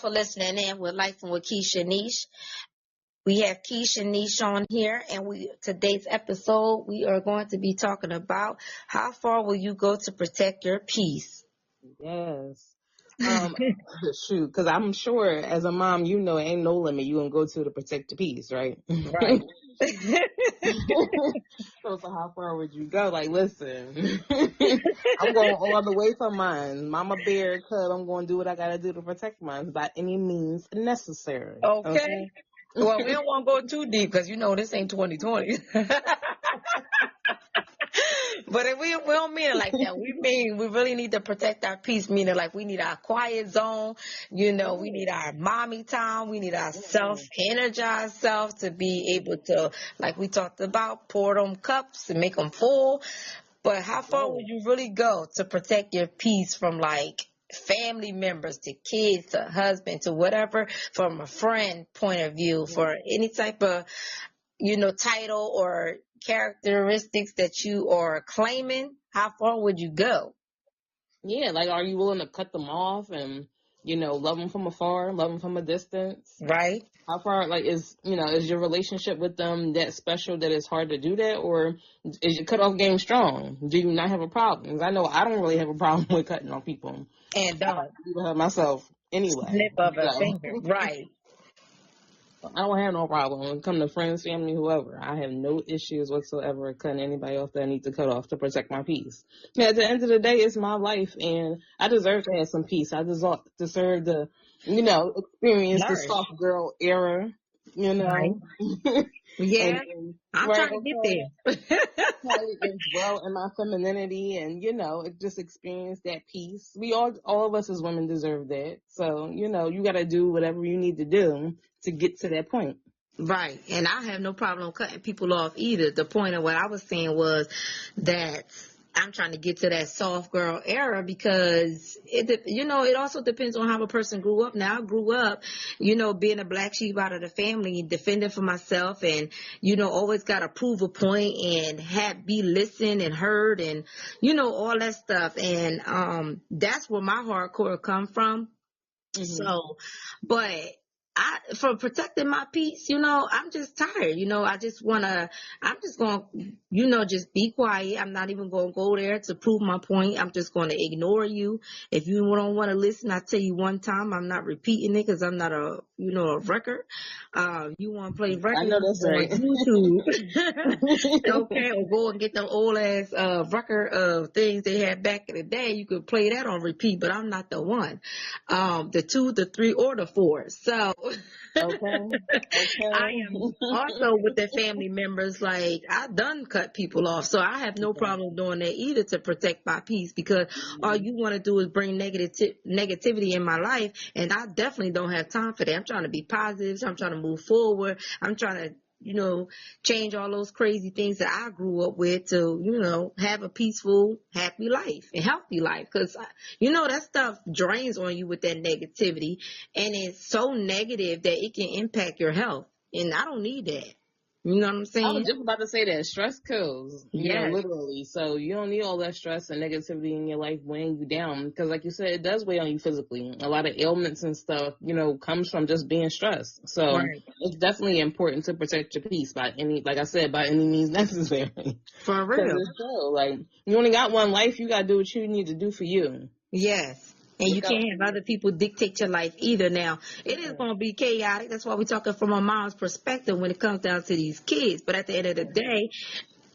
for listening in with Life and with Keisha Niche. We have Keisha Niche on here, and today's episode we are going to be talking about how far will you go to protect your peace. Yes. Um, Shoot, because I'm sure as a mom, you know, ain't no limit you gonna go to protect the peace, right? Right. So how far would you go? Like, listen, I'm going all the way for mine. Mama bear, cub, I'm going to do what I gotta do to protect mine by any means necessary. Okay. Well, we don't want to go too deep because this ain't 2020. But if we don't mean it like that. We mean we really need to protect our peace, meaning like we need our quiet zone, we need our mommy time, we need our self-energized self to be able to, like we talked about, pour them cups and make them full. But how far would you really go to protect your peace from like family members to kids to husband to whatever, from a friend point of view, for any type of title or characteristics that you are claiming? How far would you go? Yeah, like, are you willing to cut them off and, love them from afar, love them from a distance? Right. How far, like, is your relationship with them that special that it's hard to do that? Or is your cutoff game strong? Do you not have a problem? 'Cause I know I don't really have a problem with cutting off people. And don't. I have myself anyway. Snip of a So. finger. Right. I don't have no problem when it comes to friends, family, whoever. I have no issues whatsoever with cutting anybody off that I need to cut off to protect my peace. Yeah, at the end of the day, it's my life, and I deserve to have some peace. I deserve to, experience the soft girl era, Right. Yeah, and I'm right, trying to get there. as well in my femininity, and just experience that peace. We all of us as women deserve that. So you got to do whatever you need to do to get to that point. Right. And I have no problem cutting people off either. The point of what I was saying was that I'm trying to get to that soft girl era because it also depends on how a person grew up. Now I grew up, being a black sheep out of the family, defending for myself, and always got to prove a point and be listened and heard, and all that stuff. And that's where my hardcore come from. Mm-hmm. So, but for protecting my peace, I'm just tired. I'm just going to, just be quiet. I'm not even going to go there to prove my point. I'm just going to ignore you. If you don't want to listen, I'll tell you one time. I'm not repeating it because I'm not a record. You want to play records? I know that's right. YouTube. Okay, or go and get them old ass record of things they had back in the day. You could play that on repeat, but I'm not the one. The 2, the 3, or the 4. So okay. I am also with the family members. Like, I done cut people off, so I have no problem doing that either to protect my peace, because all you want to do is bring negativity in my life, and I definitely don't have time for that. I'm trying to be positive. I'm trying to move forward. I'm trying to change all those crazy things that I grew up with to, have a peaceful, happy life and healthy life. Cause that stuff drains on you with that negativity, and it's so negative that it can impact your health. And I don't need that. You know what I'm saying? I was just about to say that stress kills, literally. So you don't need all that stress and negativity in your life weighing you down, because like you said, it does weigh on you physically. A lot of ailments and stuff, comes from just being stressed. So It's definitely important to protect your peace by any means necessary. For real. Like, you only got one life. You got to do what you need to do for you. Yes. And you can't have other people dictate your life either. Now, it is going to be chaotic. That's why we're talking from a mom's perspective when it comes down to these kids. But at the end of the day,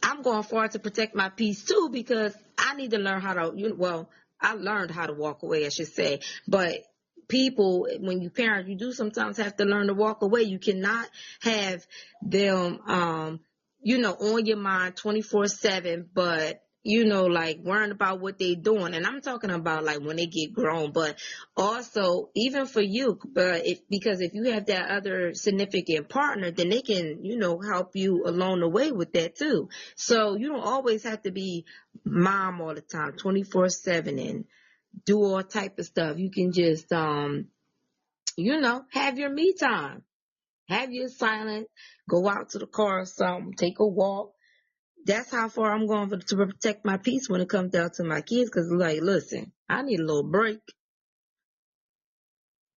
I'm going forward to protect my peace too, because I need to learn how to, I learned how to walk away, I should say. But people, when you parent, you do sometimes have to learn to walk away. You cannot have them, on your mind 24/7, but like worrying about what they doing. And I'm talking about like when they get grown, but also even for you, because if you have that other significant partner, then they can, help you along the way with that too. So you don't always have to be mom all the time, 24/7 and do all type of stuff. You can just, have your me time, have your silence, go out to the car or something, take a walk. That's how far I'm going to protect my peace when it comes down to my kids. Because, like, listen, I need a little break.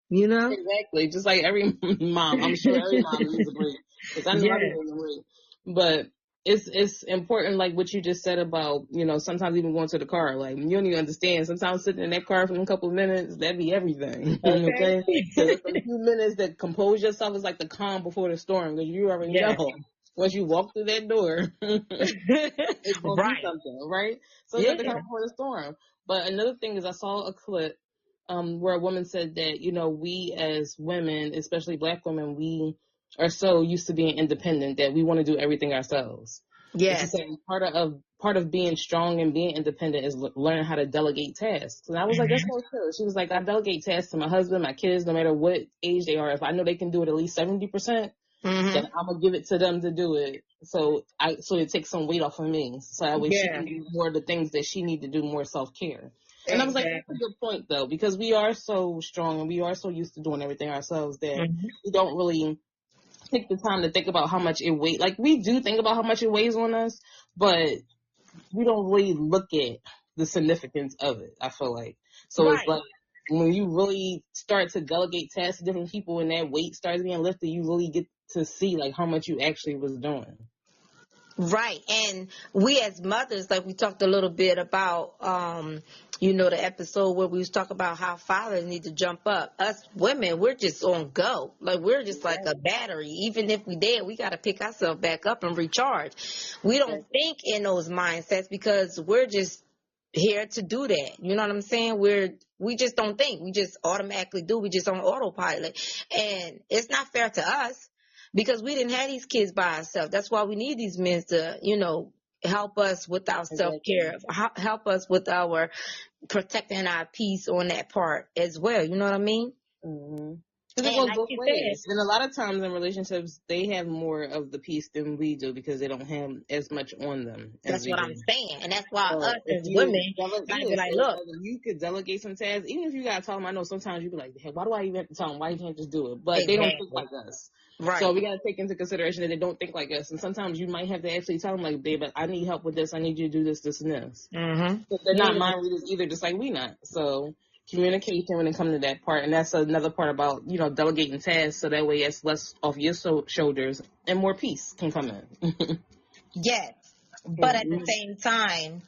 You know? Exactly. Just like every mom. I'm sure every mom needs a break. Because I know I need a break. But it's important, like what you just said about, sometimes even going to the car. Like, you don't even understand. Sometimes sitting in that car for a couple of minutes, that'd be everything. Okay? So it's a few minutes that compose yourself is like the calm before the storm. Because you already know. Once you walk through that door, it's going to be something, right? So it's like the calm before the storm. But another thing is I saw a clip where a woman said that, we as women, especially Black women, we are so used to being independent that we want to do everything ourselves. Yes. She said part of being strong and being independent is learning how to delegate tasks. And I was like, that's so true. She was like, I delegate tasks to my husband, my kids, no matter what age they are. If I know they can do it at least 70%, then I'm gonna give it to them to do it. So it takes some weight off of me. So that way she can do more of the things that she need to do, more self-care. And I was like, that's a good point, though, because we are so strong and we are so used to doing everything ourselves that we don't really take the time to think about how much it weighs. Like, we do think about how much it weighs on us, but we don't really look at the significance of it, I feel like. So it's like when you really start to delegate tasks to different people and that weight starts being lifted, you really get to see, like, how much you actually was doing. Right. And we as mothers, like we talked a little bit about, the episode where we was talking about how fathers need to jump up. Us women, we're just on go. Like, we're just like a battery. Even if we dead, we got to pick ourselves back up and recharge. We don't think in those mindsets because we're just here to do that. You know what I'm saying? We just don't think. We just automatically do. We just on autopilot. And it's not fair to us. Because we didn't have these kids by ourselves. That's why we need these men to, help us with our self-care, help us with our protecting our peace on that part as well. You know what I mean? Mm-hmm. It goes both ways. And a lot of times in relationships, they have more of the peace than we do because they don't have as much on them. That's what I'm saying. And that's why us as women, be like, look. You could delegate some tasks. Even if you got to tell them, I know sometimes you be like, hey, why do I even have to tell them? Why you can't just do it? But they don't think like us. Right. So we got to take into consideration that they don't think like us. And sometimes you might have to actually tell them, like, babe, I need help with this. I need you to do this, this, and this. Mm-hmm. But they're not mind readers either, just like we not. So communication when it comes to that part. And that's another part about, delegating tasks so that way it's less off your shoulders and more peace can come in. Yes. But at the same time,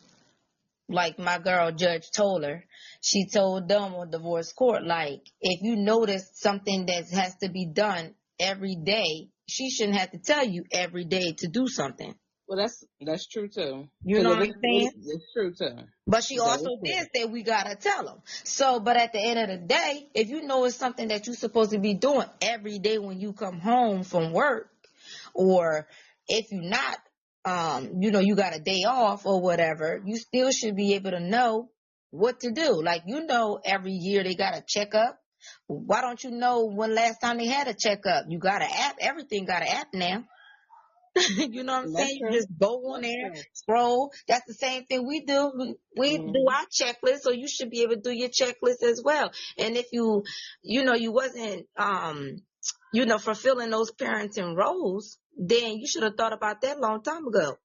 like my girl Judge told her, she told them on divorce court, like, if you notice something that has to be done every day, she shouldn't have to tell you every day to do something. Well, that's true too. You know what I'm saying? It's true too. But she also did say we gotta tell them. So, but at the end of the day, if you know it's something that you're supposed to be doing every day when you come home from work, or if you're not, you got a day off or whatever, you still should be able to know what to do. Like, every year they got a checkup. Why don't you know when last time they had a checkup? You got an app. Everything got an app now. You know what I'm saying? You just go on there, scroll. That's the same thing we do. We do our checklist, so you should be able to do your checklist as well. And if you wasn't, fulfilling those parenting roles, then you should have thought about that a long time ago.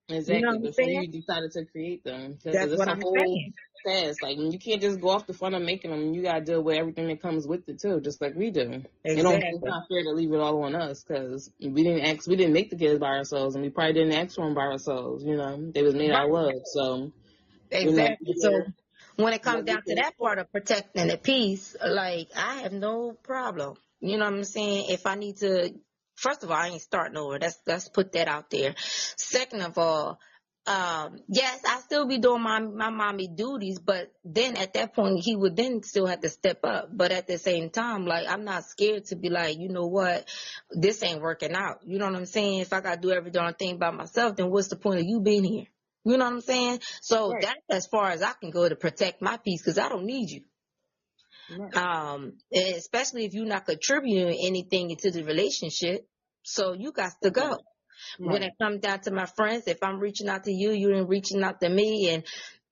Exactly, before you decided to create them. That's what I'm saying. Task. Like, you can't just go off the front of making them. You gotta deal with everything that comes with it too, just like we do. Exactly. It's not fair to leave it all on us because we didn't make the kids by ourselves, and we probably didn't ask for them by ourselves. They was made out of love. So exactly. So when it comes down to that part of protecting the peace, like, I have no problem. You know what I'm saying? If I need to. First of all, I ain't starting over. Let's put that out there. Second of all, yes, I still be doing my mommy duties, but then at that point he would then still have to step up. But at the same time, like, I'm not scared to be like, you know what, this ain't working out. You know what I'm saying? If I gotta do every darn thing by myself, then what's the point of you being here? You know what I'm saying? So that's as far as I can go to protect my peace, because I don't need you. Especially if you're not contributing anything into the relationship. So you got to go. When it comes down to my friends, if I'm reaching out to you, you ain't reaching out to me, and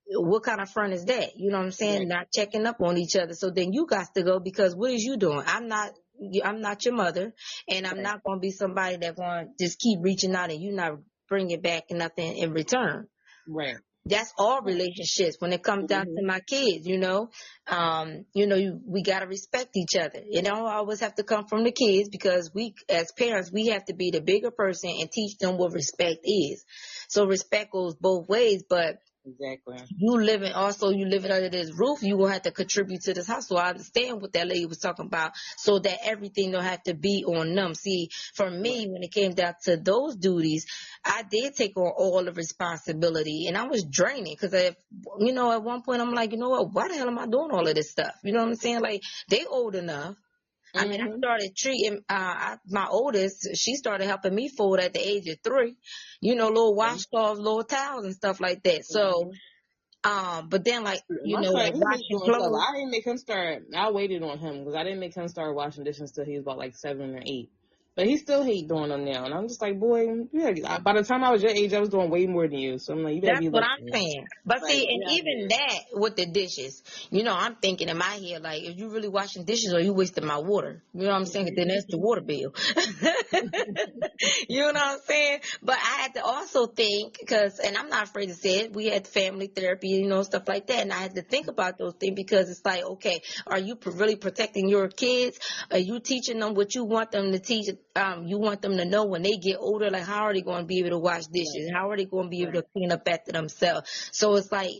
what kind of friend is that? You know what I'm saying? Not checking up on each other. So then you got to go, because what is you doing? I'm not your mother, and I'm not going to be somebody that's going to just keep reaching out and you not bringing back nothing in return. Right. That's all relationships when it comes down to my kids, we got to respect each other. It don't always have to come from the kids, because we as parents, we have to be the bigger person and teach them what respect is. So respect goes both ways, but exactly. You living under this roof, you will have to contribute to this house. So I understand what that lady was talking about, so that everything don't have to be on them. See, for me, when it came down to those duties, I did take on all the responsibility, and I was draining, because at one point I'm like, you know what, why the hell am I doing all of this stuff? You know what I'm saying? Like, they old enough. I mean, I started treating my oldest. She started helping me fold at the age of 3. Little washcloths, little towels, and stuff like that. So, but then like washing clothes. I didn't make him start. I waited on him because I didn't make him start washing dishes till he was about like 7 or 8. But he still hate doing them now, and I'm just like, boy, by the time I was your age, I was doing way more than you. So I'm like, you better That's be. What I'm saying. But see, and even that with the dishes, I'm thinking in my head, like, if you really washing dishes, or you wasting my water? You know what I'm saying? Then that's the water bill. You know what I'm saying? But I had to also think, and I'm not afraid to say it, we had family therapy, stuff like that, and I had to think about those things, because it's like, okay, are you really protecting your kids? Are you teaching them what you want them to teach? You want them to know when they get older, like, how are they going to be able to wash dishes? How are they going to be able to clean up after themselves? So it's like,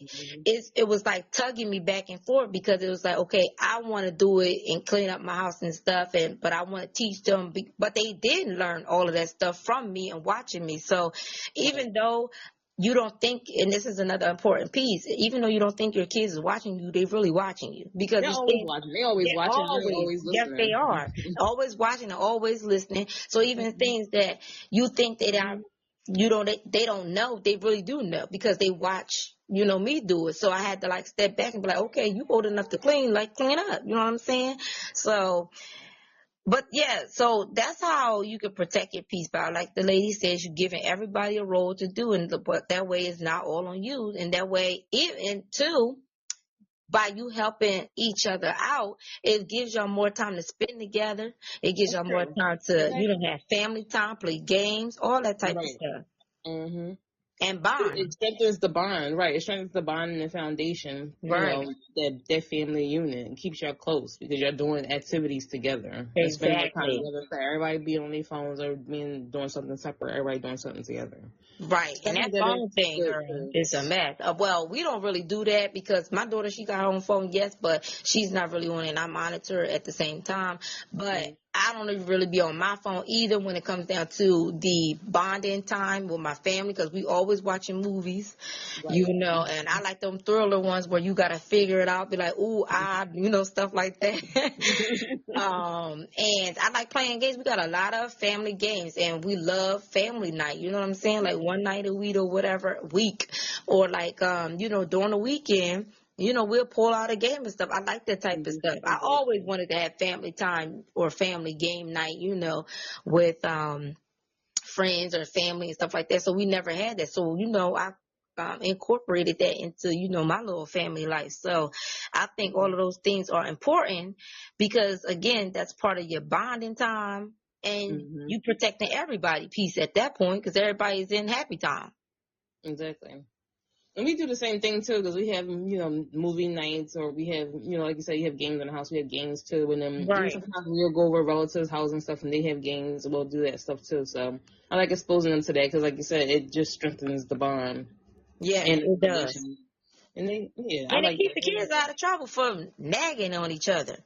it was like tugging me back and forth, because it was like, okay, I want to do it and clean up my house and stuff, but I want to teach them, but they didn't learn all of that stuff from me and watching me. So even though you don't think, and this is another important piece, even though you don't think your kids is watching you, they're really watching you, because they're always watching. They're always watching. They're always listening. Yes, they are. Always watching and always listening. So even things that you think they don't know, they really do know, because they watch, me do it. So I had to like step back and be like, okay, you old enough to clean up. You know what I'm saying? So, but yeah, so that's how you can protect your peace, by, like the lady says, you're giving everybody a role to do, but that way it's not all on you. And that way, and two, by you helping each other out, it gives y'all more time to spend together. It gives y'all more time to, have family time, play games, all that type of stuff. Mm-hmm. And bond. It strengthens the bond, right? It strengthens the bond and the foundation, that family unit, and keeps y'all close, because you're doing activities together. Exactly. Spending more time together. So everybody be on their phones or doing something separate. Everybody doing something together. Right. And that phone thing, girl, is a mess. Well, we don't really do that, because my daughter, she got her own phone, yes, but she's not really on it, and I monitor at the same time. But I don't really be on my phone either when it comes down to the bonding time with my family, because we always watching movies, and I like them thriller ones where you got to figure it out, be like, ooh, stuff like that. And I like playing games. We got a lot of family games, and we love family night. You know what I'm saying? Like one night a week or whatever week, or like, during the weekend, we'll pull out a game and stuff. I like that type of stuff. I always wanted to have family time or family game night, with friends or family and stuff like that. So we never had that. So, I incorporated that into, my little family life. So I think all of those things are important, because, again, that's part of your bonding time, and you protecting everybody's peace at that point, because everybody's in happy time. Exactly. And we do the same thing too, because we have, movie nights, or we have, like you said, you have games in the house. We have games too, and then sometimes we'll go over relatives' house and stuff, and they have games, and we'll do that stuff too. So I like exposing them to that, because, like you said, it just strengthens the bond. Yeah, it does. And it keeps the kids out of trouble for nagging on each other.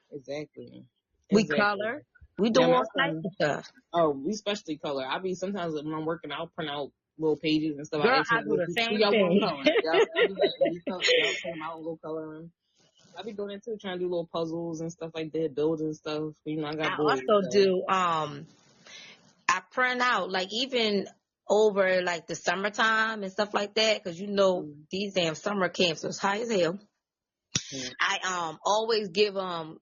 Exactly. We color. We do all types of stuff. Oh, we especially color. Sometimes when I'm working, I'll print out little pages and stuff. Girl, I do the same thing. I'll go coloring. I be doing it too, trying to do little puzzles and stuff like that, building stuff. I also do. I print out, like, even over like the summertime and stuff like that, because these damn summer camps is high as hell. I always give up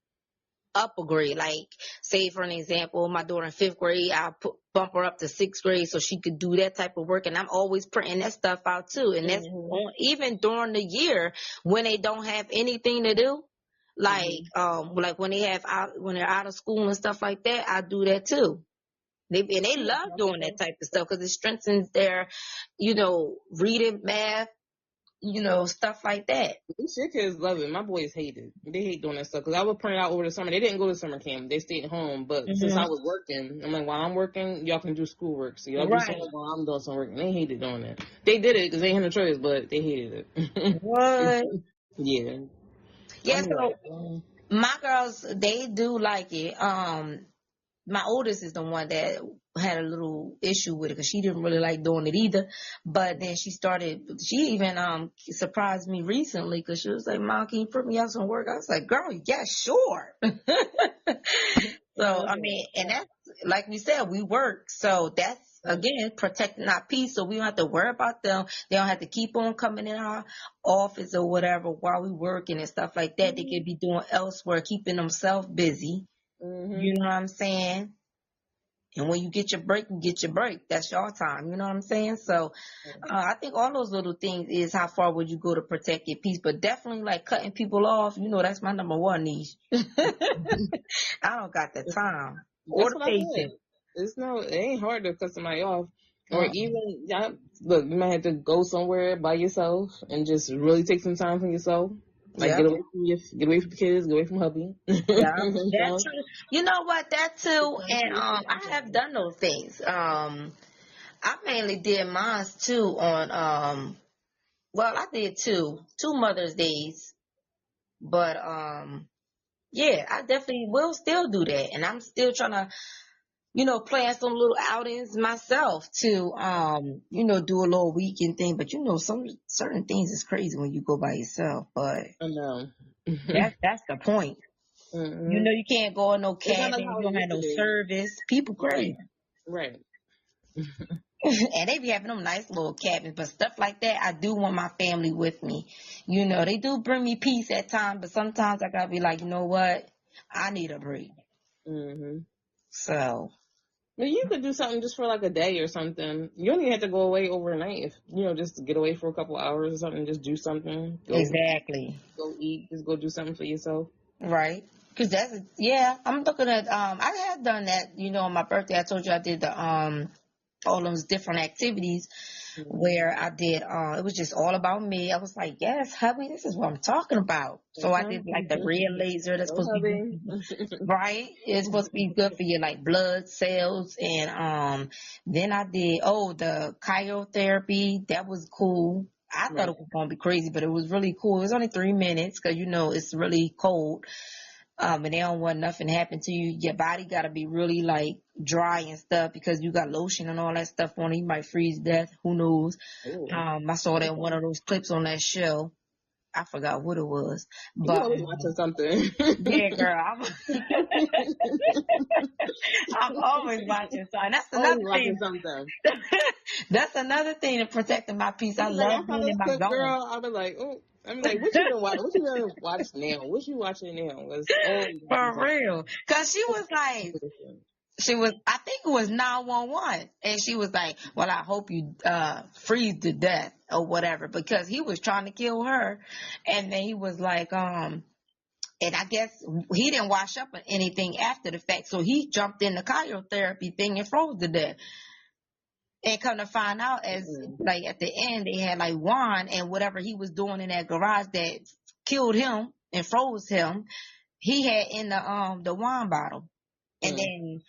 a grade. Like, say for an example, my daughter in 5th grade, I'll bump her up to 6th grade so she could do that type of work, and I'm always printing that stuff out too. And that's even during the year when they don't have anything to do, like like when they're out of school and stuff like that, I do that too. They love doing that type of stuff, because it strengthens their, reading, math, stuff like that. These kids love it. My boys hate it. They hate doing that stuff because I would print out over the summer. They didn't go to summer camp. They stayed at home. But since I was working, I'm like, while I'm working, y'all can do schoolwork. So y'all do something while I'm doing some work. And they hated doing it. They did it because they had no choice, but they hated it. What? Yeah. Yeah, so my girls, they do like it. My oldest is the one that had a little issue with it because she didn't really like doing it either. But then she even surprised me recently because she was like, Mom, can you put me out some work? I was like, girl, yeah, sure. So, I mean, and that's, like we said, we work. So that's, again, protecting our peace. So we don't have to worry about them. They don't have to keep on coming in our office or whatever while we working and stuff like that. They could be doing elsewhere, keeping themselves busy. You know what I'm saying? And when you get your break, you get your break. That's your time. You know what I'm saying? So I think all those little things is how far would you go to protect your peace. But definitely like cutting people off, that's my number one niche. I don't got the time or the patience. It ain't hard to cut somebody off. Or even, look, you might have to go somewhere by yourself and just really take some time for yourself. Like, get away from the kids, get away from hubby. Yeah, that's true. You know what? That too. And I have done those things. I mainly did mine too on I did two Mother's Days. But yeah, I definitely will still do that. And I'm still trying to plan some little outings myself to, do a little weekend thing. But some certain things is crazy when you go by yourself. But I know. that's the point. You can't go in no cabin. You don't have no service. People crazy. Right. And they be having them nice little cabins, but stuff like that, I do want my family with me. They do bring me peace at times, but sometimes I gotta be like, you know what? I need a break. So. But you could do something just for like a day or something. You don't even have to go away overnight. If just get away for a couple hours or something, just do something. Exactly. Go eat. Just go do something for yourself. Right. Because I'm looking at, I had done that, on my birthday. I told you I did all those different activities where I did, it was just all about me. I was like, yes, hubby, this is what I'm talking about. So I did like the red laser that's supposed to be right. It's supposed to be good for your like blood cells. And then I did the cryotherapy. That was cool. I thought it was going to be crazy, but it was really cool. It was only 3 minutes because, it's really cold. And they don't want nothing to happen to you. Your body got to be really like dry and stuff because you got lotion and all that stuff on it. You might freeze to death. Who knows? I saw that one of those clips on that show. I forgot what it was. But you always watching something. Yeah, girl. I'm always watching something. That's another thing. That's another thing to protecting my peace. I love being in my zone. Girl, I was like, oh. I'm like, what you gonna watch now? What you watching now? For real. Cause she was like, I think it was 911. And she was like, well, I hope you, freeze to death or whatever, because he was trying to kill her. And then he was like, and I guess he didn't wash up or anything after the fact. So he jumped in the cryotherapy thing and froze to death. And come to find out, as like at the end, they had like wine and whatever he was doing in that garage that killed him and froze him, he had in the wine bottle. And then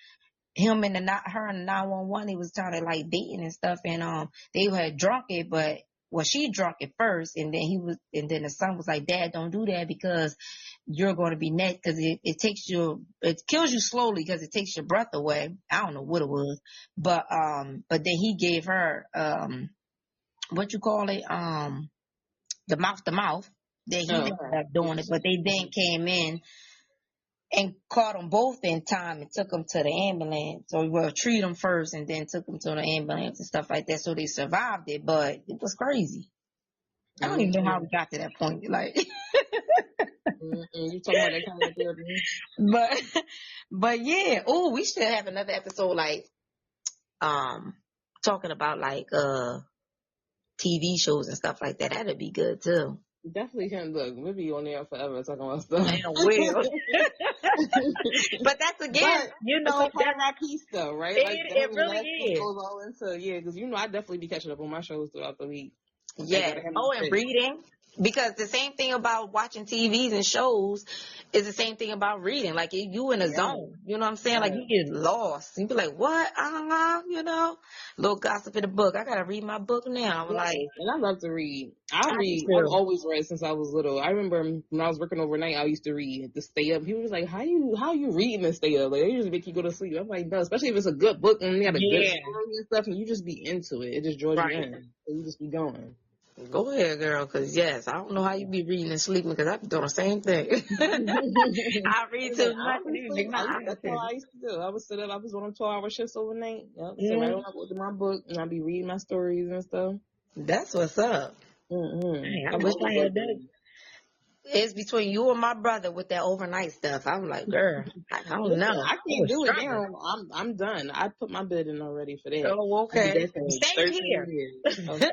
him and her and the 911, they was trying to like dating and stuff, and they had drunk it, but she drunk it first, and then the son was like, Dad, don't do that because you're going to be next, because it kills you slowly because it takes your breath away. I don't know what it was, but then he gave her what you call it, the mouth to mouth. That he ended up doing it, but they then came in and caught them both in time and took them to the ambulance. So treat them first and then took them to the ambulance and stuff like that. So they survived it, but it was crazy. I don't even know how we got to that point. Like, you talking about that kind of therapy? But yeah. Oh, we should have another episode like, talking about like TV shows and stuff like that. That'd be good too. Definitely can. Look, we'll be on there forever talking about stuff. And will. But that's again, it's a part of our piece though, right? It really is. Goes all into, because I definitely be catching up on my shows throughout the week. Yeah. Oh, and reading. Because the same thing about watching TVs and shows is the same thing about reading. Like you in a zone, you know what I'm saying? Like you get lost. You be like, what? I don't know, you know? Little gossip in the book. I gotta read my book now. I'm like, and I love to read. I read. I've always read since I was little. I remember when I was working overnight, I used to read to stay up. People was like, how you reading and stay up? Like they usually make you go to sleep. I'm like, no, especially if it's a good book and they got a good story and stuff, and you just be into it. It just draws you in. So you just be going. Go ahead, girl, because yes, I don't know how you be reading and sleeping because I be doing the same thing. I read too much and it make my eyes. That's all I used to do. I would sit up. I was on 12-hour shifts overnight. Yep, sit right on up with my book and I'd be reading my stories and stuff. That's what's up. I wish I had that. It's between you and my brother with that overnight stuff. I'm like, girl, I don't know. I can't do it now. I'm done. I put my bid in already for that. Oh, okay. Same here. Okay.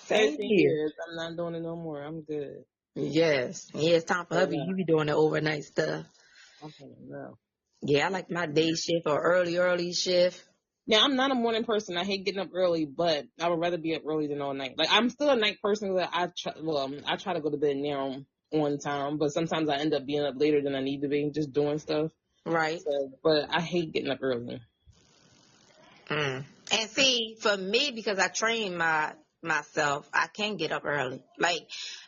13 years. I'm not doing it no more. I'm good. Yes. Yeah, it's time for hubby. You be doing the overnight stuff. Okay, no. Yeah, I like my day shift or early shift. Yeah, I'm not a morning person. I hate getting up early, but I would rather be up early than all night. Like I'm still a night person. That I try to go to bed now on time, but sometimes I end up being up later than I need to be, just doing stuff. Right. So, but I hate getting up early. And see, for me, because I train myself, I can get up early. Like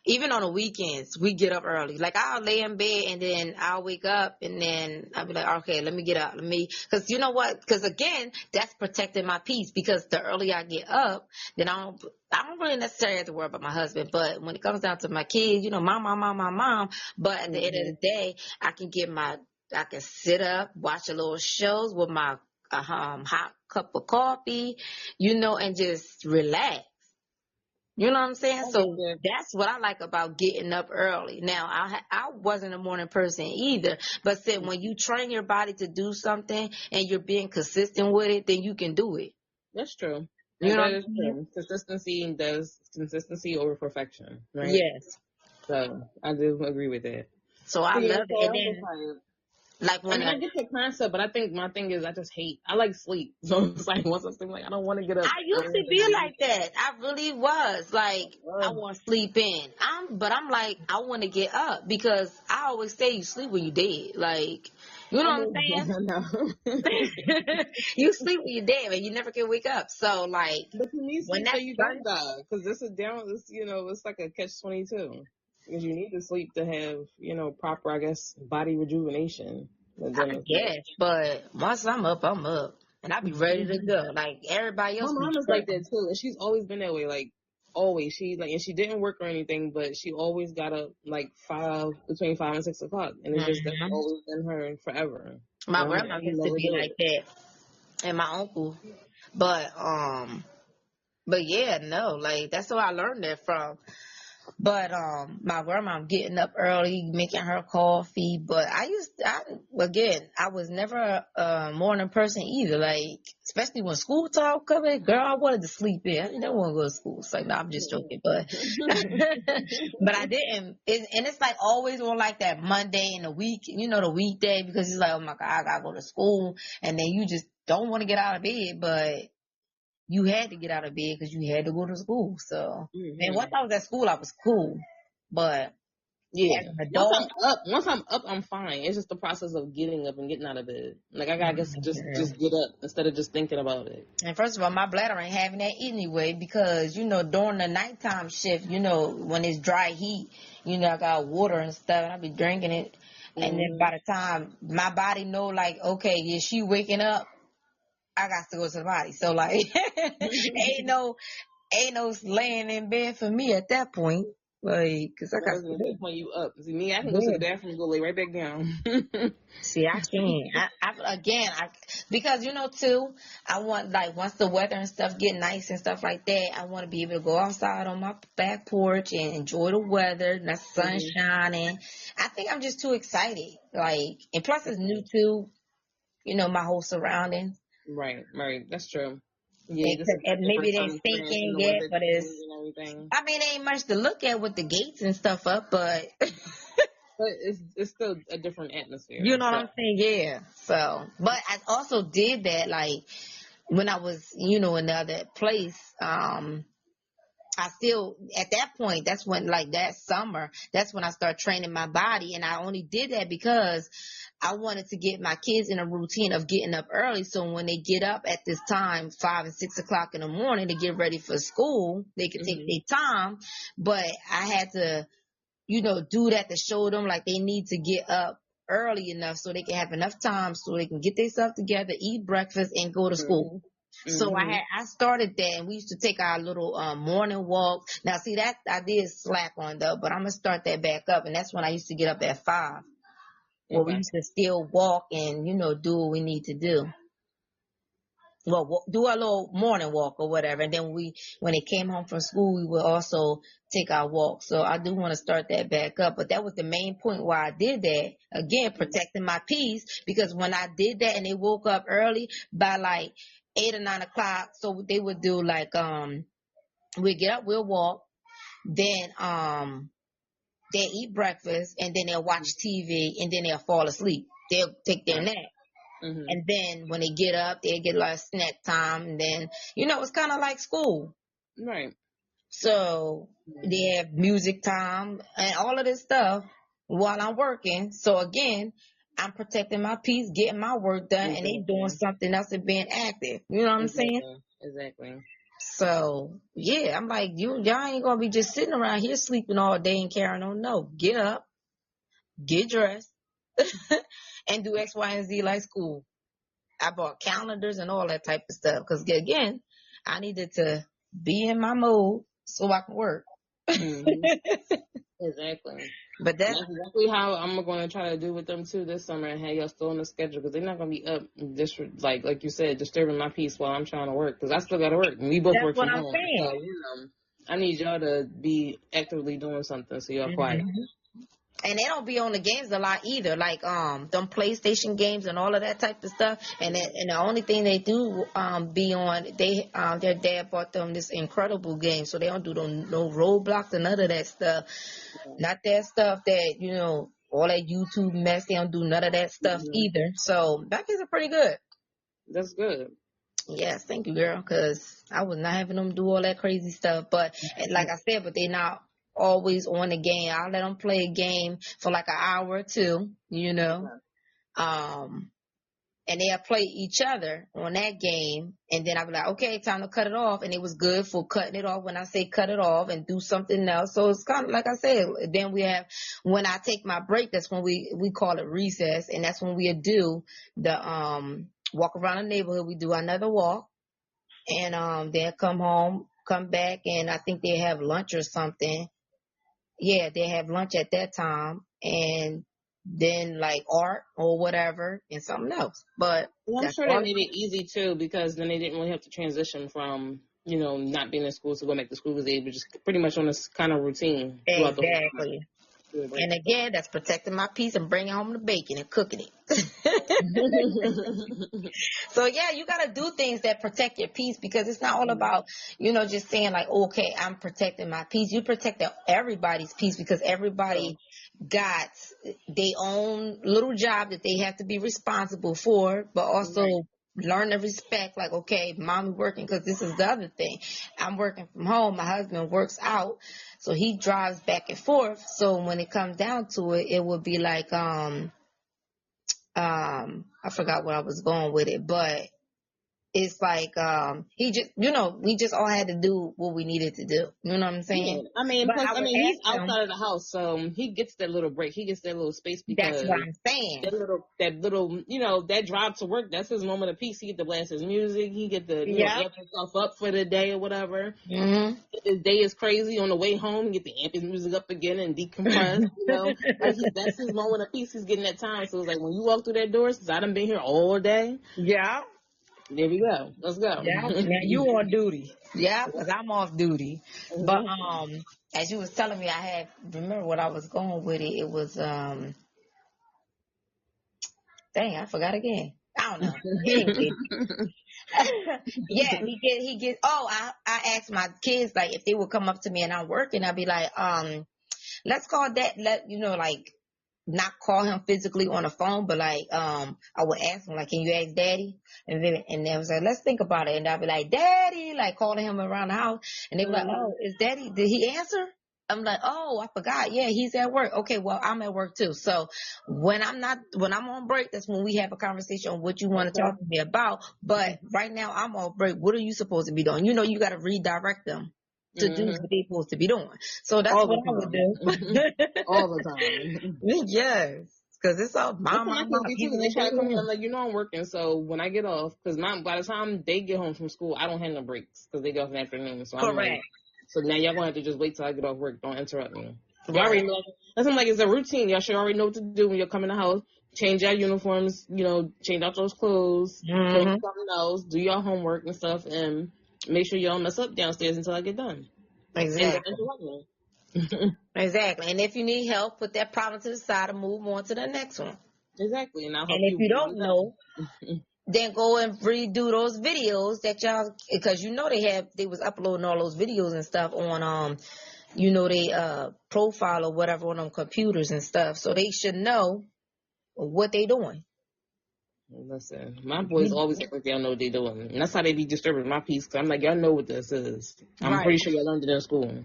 even on the weekends, we get up early. Like I'll lay in bed and then I'll wake up and then I'll be like, okay, let me get up. Because you know what? Because again, that's protecting my peace. Because the earlier I get up, then I don't really necessarily have to worry about my husband. But when it comes down to my kids, you know, my mom. But at the end of the day, I can sit up, watch a little shows with my hot cup of coffee, you know, and just relax. You know what I'm saying? So that's what I like about getting up early. Now, I wasn't a morning person either, but said when you train your body to do something and you're being consistent with it, then you can do it. That's true. You know, that is true. Consistency over perfection, right? Yes. So I do agree with that. So I love it. And then, like when I get the concept, but I think my thing is I like sleep. So it's like once I'm like I don't want to get up. I used to be like that. I really was like I want to sleep in. But I'm like I want to get up because I always say you sleep when you dead. Like you know what I'm saying? You sleep when you're dead, and you never can wake up. So like, but you need sleep so you don't die because this is down. This it's like a catch-22. Because you need to sleep to have, proper, I guess, body rejuvenation. I guess, but once I'm up. And I be ready to go. Like, everybody else. My mom is like that, too. And she's always been that way. Like, always. And she didn't work or anything, but she always got up, like, between 5 and 6 o'clock. And it's just always been her forever. My grandma used to be like that. And my uncle. But yeah, no. Like, that's where I learned that from. But my grandma getting up early, making her coffee. But I was never a morning person either. Like, especially when school time coming, girl, I wanted to sleep in. I didn't want to go to school. So no, I'm just joking. But but I didn't. And it's like always on like that Monday and the weekday, because it's like, oh my God, I gotta go to school, and then you just don't want to get out of bed, but you had to get out of bed because you had to go to school. So, and once I was at school, I was cool. But yeah, once I'm up, I'm fine. It's just the process of getting up and getting out of bed. Like I gotta just get up instead of just thinking about it. And first of all, my bladder ain't having that anyway because during the nighttime shift, when it's dry heat, I got water and stuff, and I be drinking it, and then by the time my body know, like, okay, is she waking up? I got to go to the body. So like, ain't no laying in bed for me at that point. Like, cause I got to when you up. See me, I can go to the bathroom and go lay right back down. See, I can't. Because too, I want, like, once the weather and stuff get nice and stuff like that, I want to be able to go outside on my back porch and enjoy the weather, the sun shining. I think I'm just too excited. Like, and plus it's new too. My whole surroundings. Right. That's true. Yeah, and maybe they thinking yet, but it ain't much to look at with the gates and stuff up, but but it's still a different atmosphere. You know what I'm saying? Yeah. So, but I also did that, like, when I was, in the other place, I still, at that point, that's when, like that summer, that's when I started training my body. And I only did that because I wanted to get my kids in a routine of getting up early. So when they get up at this time, 5 and 6 o'clock in the morning to get ready for school, they could take their time. But I had to, do that to show them like they need to get up early enough so they can have enough time so they can get themselves together, eat breakfast, and go to school. So I started that, and we used to take our little morning walk. Now, see, that I did slack on though, but I'm gonna start that back up, and that's when I used to get up at 5. Where we used to still walk and do what we need to do. Well, do a little morning walk or whatever, and then when they came home from school, we would also take our walk. So I do want to start that back up, but that was the main point why I did that. Again, protecting my peace, because when I did that and they woke up early by like 8 or 9 o'clock, so they would do like we get up, we'll walk, then they eat breakfast, and then they'll watch TV, and then they'll fall asleep. They'll take their nap. And then when they get up, they get like snack time, and then it's kind of like school, right? So they have music time and all of this stuff while I'm working. So again, I'm protecting my peace, getting my work done, and they doing something else and being active. You know what I'm saying? Exactly. So yeah, I'm like, y'all ain't gonna be just sitting around here sleeping all day and carrying on. No, get up, get dressed, and do X, Y, and Z like school. I bought calendars and all that type of stuff because, again, I needed to be in my mode so I can work. Exactly. But that's exactly how I'm going to try to do with them too this summer, and have y'all still on the schedule, because they're not going to be up just like you said, disturbing my peace while I'm trying to work, because I still got to work, and we both work from home. So, I need y'all to be actively doing something so y'all quiet. And they don't be on the games a lot either, like them PlayStation games and all of that type of stuff. And the only thing they do be on, their dad bought them this incredible game, so they don't do no Roblox and none of that stuff. Not that stuff that all that YouTube mess. They don't do none of that stuff either. So that kids are pretty good. That's good. Yes, thank you, girl. Because I was not having them do all that crazy stuff. But like I said, but they not always on the game. I'll let them play a game for like an hour or two, and they'll play each other on that game, and then I'll be like, okay, time to cut it off. And it was good for cutting it off when I say cut it off and do something else. So it's kind of like I said, then we have, when I take my break, that's when we call it recess, and that's when we do the walk around the neighborhood. We do another walk, and they'll come home, come back, and I think they have lunch or something. Yeah, they have lunch at that time, and then like art or whatever and something else. But I'm sure they made it easy too, because then they didn't really have to transition from not being in school to go back to school, because they were just pretty much on this kind of routine. Exactly. And again, that's protecting my peace and bringing home the bacon and cooking it. So yeah, you got to do things that protect your peace, because it's not all about, just saying like, okay, I'm protecting my peace. You protect everybody's peace, because everybody got their own little job that they have to be responsible for, but also learn to respect, like, okay, mommy working, because this is the other thing. I'm working from home. My husband works out, so he drives back and forth. So when it comes down to it, it would be like, I forgot where I was going with it, but it's like, he just, we just all had to do what we needed to do. You know what I'm saying? Yeah. He's outside of the house, so he gets that little break. He gets that little space, because that's what I'm saying. That little, that drive to work, that's his moment of peace. He get to blast his music. He get to, amp himself up for the day or whatever. His day is crazy. On the way home, he get to amp his music up again and decompress. That's his moment of peace. He's getting that time. So it's like, when you walk through that door, since I done been here all day. Yeah. There we go. Let's go. Yeah, now you on duty. Yeah, because I'm off duty. But as you was telling me, remember what I was going with it. It was dang, I forgot again. I don't know. Yeah, he gets. Oh, I asked my kids, like, if they would come up to me and I'm working, I'd be like, let's call that. Like, not call him physically on the phone, but like, I would ask him, like, can you ask daddy? And they was like, let's think about it. And I'll be like, daddy, like calling him around the house. And they be like, oh, is daddy, did he answer? I'm like, oh, I forgot. Yeah, he's at work. Okay, well, I'm at work too. So when I'm on break, that's when we have a conversation on what you want to talk to me about. But right now I'm on break. What are you supposed to be doing? You know, you got to redirect them to do what they're supposed to be doing. So that's what I would do. All the time. Yes. Because it's all mom. They try to come in. I'm like, I'm working. So when I get off, because by the time they get home from school, I don't have no breaks because they get off in the afternoon. So correct. I'm like, so now y'all gonna have to just wait till I get off work. Don't interrupt me. Y'all already know. That's like it's a routine. Y'all should already know what to do when you come in the house. Change your uniforms. Change out those clothes. Put something else. Do your homework and stuff, and make sure you don't mess up downstairs until I get done. Exactly. Exactly. And if you need help, put that problem to the side and move on to the next one. Exactly. And if you don't know, then go and redo those videos that y'all, because they was uploading all those videos and stuff on they profile or whatever on them computers and stuff. So they should know what they doing. Listen, my boys always act like y'all know what they doing. And that's how they be disturbing my peace. Cause I'm like, y'all know what this is. I'm pretty sure y'all learned it in school.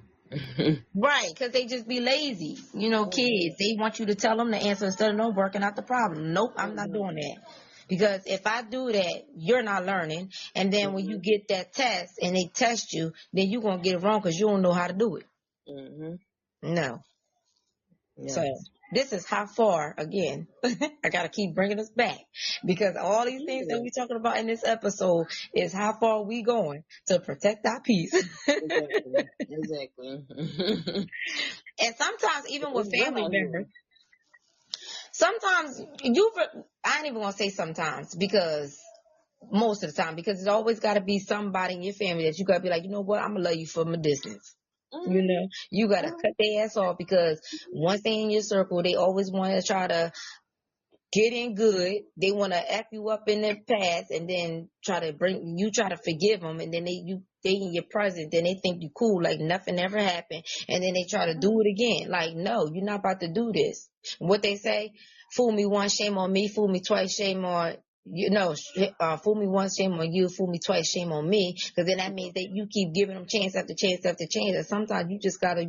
Right, because they just be lazy. Kids, they want you to tell them the answer instead of working out the problem. Nope, I'm not doing that. Because if I do that, you're not learning. And then when you get that test and they test you, then you're going to get it wrong because you don't know how to do it. No. Yes. So this is how far, again, I got to keep bringing us back. Because all these things that we're talking about in this episode is how far we going to protect our peace. Exactly. And sometimes even with family members, sometimes I ain't even going to say sometimes, because most of the time, because it's always got to be somebody in your family that you got to be like, you know what, I'm going to love you from a distance. You got to cut their ass off, because once they in your circle, they always want to try to get in good. They want to F you up in the past and then try to forgive them. And then they in your present, then they think you cool, like nothing ever happened. And then they try to do it again. Like, no, you're not about to do this. What they say, fool me once, shame on me. Fool me twice, shame on fool me once, shame on you. Fool me twice, shame on me. Because then that means that you keep giving them chance after chance after chance. And sometimes you just gotta,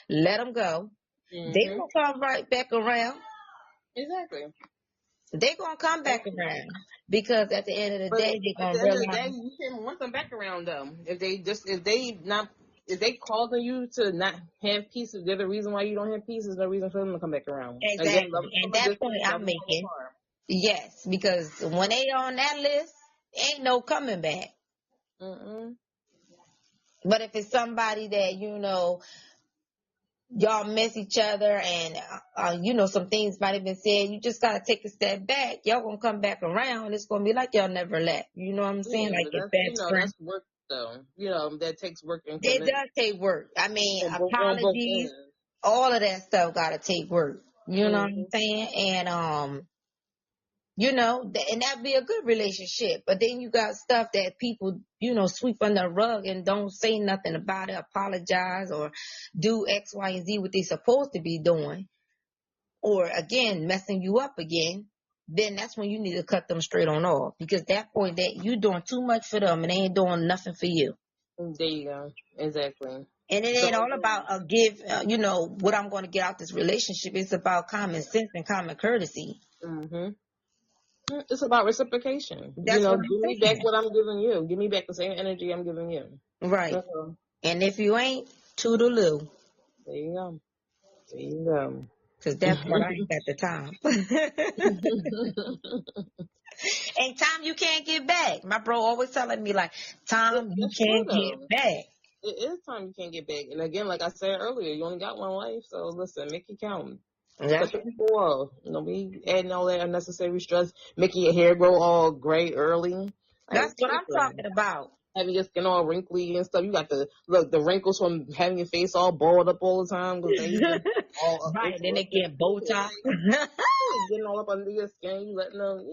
let them go. They gonna come right back around. Exactly. They're gonna come back around, because at the end of the day, they're gonna realize. At the end of the day, you shouldn't want them back around though. If they causing you to not have peace, if they're the reason why you don't have peace, there's no reason for them to come back around. Exactly. Again, and that point I'm making. Yes, because when they on that list, ain't no coming back. But if it's somebody that y'all miss each other and some things might have been said, you just gotta take a step back. Y'all gonna come back around. It's gonna be like y'all never left. You know what I'm saying? Like your best friend. That's work though. That takes work. And it does take work. I mean, apologies, all of that stuff gotta take work. You know what I'm saying? And and that'd be a good relationship. But then you got stuff that people, sweep under the rug and don't say nothing about it, apologize, or do X, Y, and Z what they supposed to be doing. Or again, messing you up again. Then that's when you need to cut them straight on off. Because that point that you doing too much for them and they ain't doing nothing for you. There you go. Exactly. And it ain't all about what I'm going to get out this relationship. It's about common sense and common courtesy. It's about reciprocation. Give me back what I'm giving you. Give me back the same energy I'm giving you. Right. And if you ain't, toodaloo. There you go. Because that's what I ain't at the time. And time you can't get back. My bro always telling me, like, time you can't get back. It is time you can't get back. And again, like I said earlier, you only got one life. So listen, make it count. Cut the people off. Don't be adding all that unnecessary stress, making your hair grow all gray early. That's what I'm talking about. Having your skin all wrinkly and stuff. You got the wrinkles from having your face all balled up all the time. Right, then they get Botox. Getting all up under your skin. You letting them,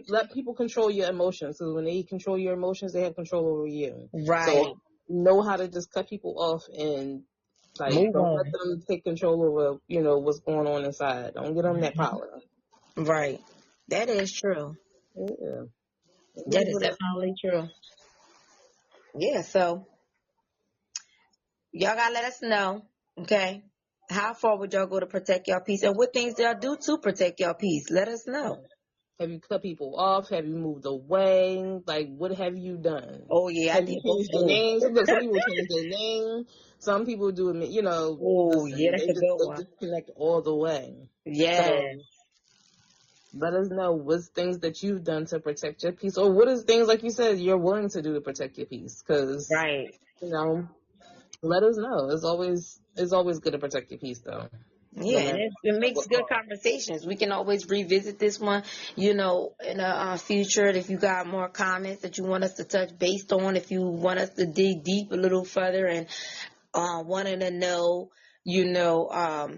let people control your emotions. So when they control your emotions, they have control over you. Right. So know how to just cut people off and Like, don't let them take control over, what's going on inside. Don't get them that power. Right. That is true. Yeah. That is definitely true. Yeah, so y'all gotta let us know, okay? How far would y'all go to protect your peace, and what things y'all do to protect your peace? Let us know. Have you cut people off? Have you moved away? Like, what have you done? Oh yeah, have you changed their name? Some people change their name. Some people do it. Oh yeah, that's a good one. They disconnect all the way. Yeah. So, let us know what's things that you've done to protect your peace, or what is things, like you said, you're willing to do to protect your peace. Because, right. Let us know. It's always good to protect your peace, though. Yeah, and it makes good conversations. We can always revisit this one, in the future. If you got more comments that you want us to touch based on, if you want us to dig deep a little further and wanting to know,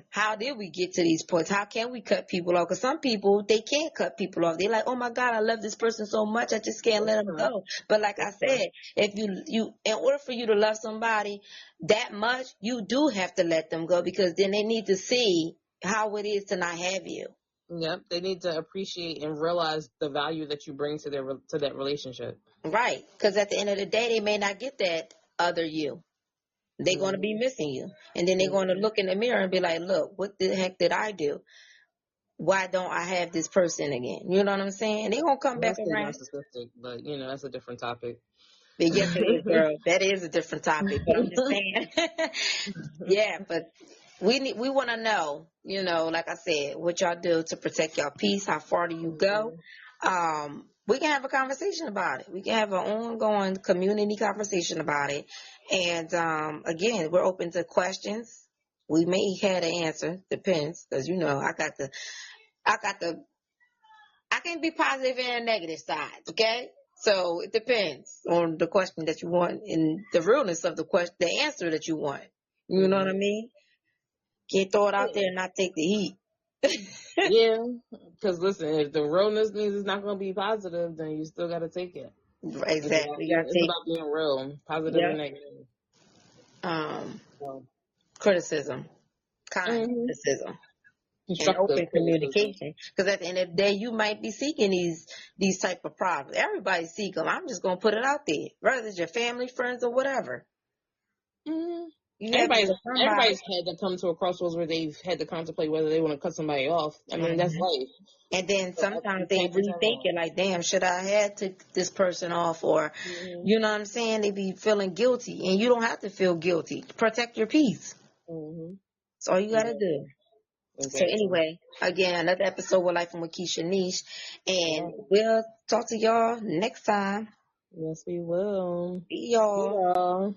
how did we get to these points? How can we cut people off? Because some people, they can't cut people off. They're like, oh my God, I love this person so much, I just can't let them go. But like I said, if you in order for you to love somebody that much, you do have to let them go, because then they need to see how it is to not have you. Yep, they need to appreciate and realize the value that you bring to that relationship. Right, because at the end of the day, they may not get that other you. They're going to be missing you. And then they're going to look in the mirror and be like, look, what the heck did I do? Why don't I have this person again? You know what I'm saying? They're going to come back around. Narcissistic, but, that's a different topic. But yes, it is, girl. That is a different topic. But I'm just saying. Yeah, but we want to know, like I said, what y'all do to protect your peace. How far do you go? We can have a conversation about it. We can have an ongoing community conversation about it. And again, we're open to questions. We may have an answer, depends, because I can be positive and negative sides, okay? So it depends on the question that you want and the realness of the question, the answer that you want. You know what I mean? Can't throw it out there and not take the heat. Yeah, because listen, if the realness means it's not going to be positive, then you still got to take it. Exactly. It's about being real, positive and negative. Criticism, kind criticism, and open communication. Because at the end of the day, you might be seeking these type of problems. Everybody seek them. I'm just going to put it out there, whether it's your family, friends, or whatever. Everybody's had to come to a crossroads where they've had to contemplate whether they want to cut somebody off. I mean, that's life. And then sometimes they rethink it, like, damn, should I have took this person off? Or, you know what I'm saying? They be feeling guilty. And you don't have to feel guilty. Protect your peace. That's all you got to do. Exactly. So anyway, again, another episode with Life with Keisha Niche. And we'll talk to y'all next time. Yes, we will. See y'all.